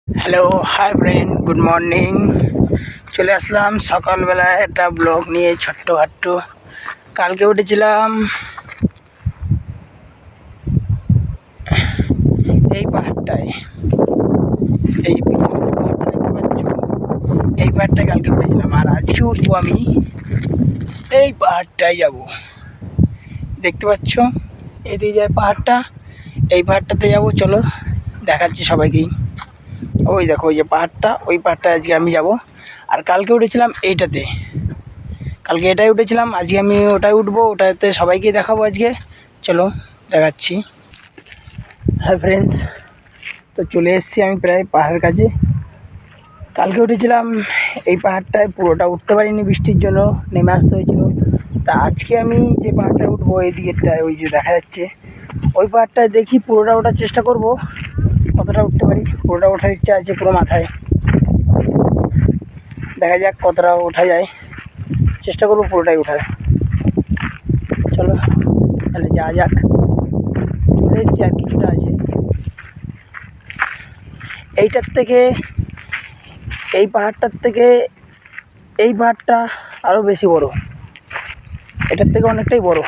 Hello, hi friend, good morning. চলে আসলাম সকালবেলায় একটা ব্লগ নিয়ে ছোট্টখাট্টো। কালকে উঠেছিলাম এই পাহাড়টায়, এই পিছনে যে পাহাড়টা দেখতে পাচ্ছ, এই পাহাড়টায় কালকে উঠেছিলাম। আর আজকে উঠবো আমি এই পাহাড়টায় যাব। দেখতে পাচ্ছ এদিকে যায় পাহাড়টা, এই পাহাড়টাতে যাব। চলো দেখাচ্ছি সবাইকেই। ওই দেখো ওই যে পাহাড়টা, ওই পাহাড়টা আজকে আমি যাব। আর কালকে উঠেছিলাম এইটাতে, কালকে এটাই উঠেছিলাম, আজকে আমি ওটাই উঠবো, ওটাতে সবাইকে দেখাবো আজকে। চলো দেখাচ্ছি। হ্যাঁ ফ্রেন্ডস, তো চলে এসেছি আমি প্রায় পাহাড়ের কাছে। কালকে উঠেছিলাম এই পাহাড়টায়, পুরোটা উঠতে পারিনি, বৃষ্টির জন্য নেমে আসতে হয়েছিল। তা আজকে আমি যে পাহাড়টায় উঠবো এই দিকেরটায়, ওই যে দেখা যাচ্ছে ওই পাহাড়টায়, দেখি পুরোটা ওঠার চেষ্টা করব, কতটা উঠতে পারি। পুরোটা ওঠার ইচ্ছা আছে পুরো মাথায়, দেখা যাক কতটা ওঠা যায়। চেষ্টা করবো পুরোটাই ওঠার। চলো তাহলে যাওয়া যাক। চলে এসেছি, আর কিছুটা আছে। এইটার থেকে, এই পাহাড়টার থেকে এই পাহাড়টা আরও বেশি বড়, এটার থেকে অনেকটাই বড়।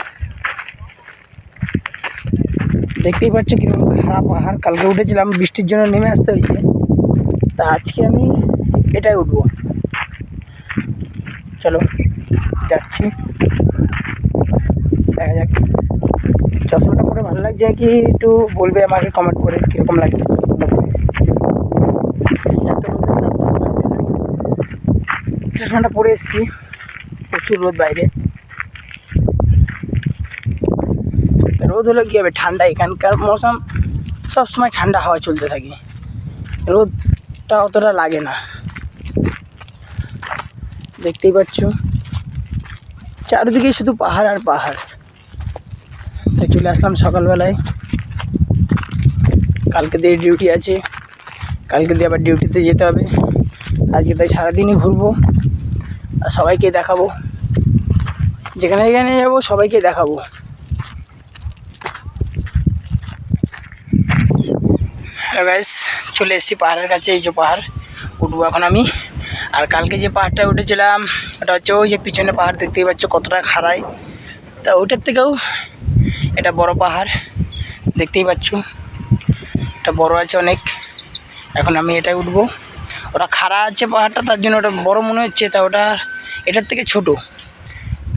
দেখতেই পাচ্ছ কীরকম খারাপ পাহাড়। কালকে উঠেছিলাম, বৃষ্টির জন্য নেমে আসতে হয়েছে। তা আজকে আমি এটাই উঠবো। চলো যাচ্ছি, দেখা যাক। চশমাটা পরে ভালো লাগছে কি একটু বলবে আমাকে কমেন্ট করে কীরকম লাগছে চশমাটা পরে। চশমাটা পরে এসেছি, প্রচুর রোদ বাইরে। রোদ হলে কী হবে, ঠান্ডা, এখানকার মৌসুম সবসময় ঠান্ডা হাওয়া চলতে থাকে, রোদটা অতটা লাগে না। দেখতেই পাচ্ছ চারিদিকে শুধু পাহাড় আর পাহাড়। তাই চলে আসলাম সকালবেলায়। কালকে দিয়ে ডিউটি আছে, কালকে দিয়ে আবার ডিউটিতে যেতে হবে। আজকে তাই সারাদিনই ঘুরবো আর সবাইকে দেখাবো, যেখানে যেখানে যাবো সবাইকে দেখাবো। হ্যালো গাইস, চলে এসেছি পাহাড়ের কাছে। এই যে পাহাড় উঠবো এখন আমি। আর কালকে যে পাহাড়টায় উঠেছিলাম ওটা হচ্ছে ওই যে পিছনে পাহাড়, দেখতেই পাচ্ছ কতটা খাড়াই। তা ওইটার থেকেও এটা বড় পাহাড়, দেখতেই পাচ্ছ এটা বড় আছে অনেক। এখন আমি এটাই উঠবো। ওটা খাড়া আছে পাহাড়টা, তার জন্য ওটা বড় মনে হচ্ছে। তা ওটা এটার থেকে ছোট,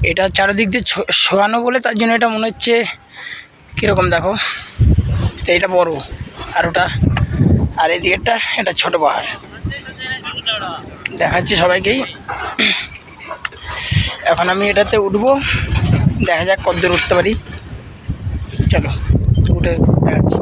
এটা চারিদিক দিয়ে শোয়ানো বলে তার জন্য এটা মনে হচ্ছে কীরকম দেখো। তো এটা বড়, আর ওটা, আর এই দিকেরটা এটা ছোট পাহাড়। দেখাচ্ছি সবাইকেই। এখন আমি এটাতে উঠবো, দেখা যাক কতদূর উঠতে পারি। চলো উঠে দেখাচ্ছি।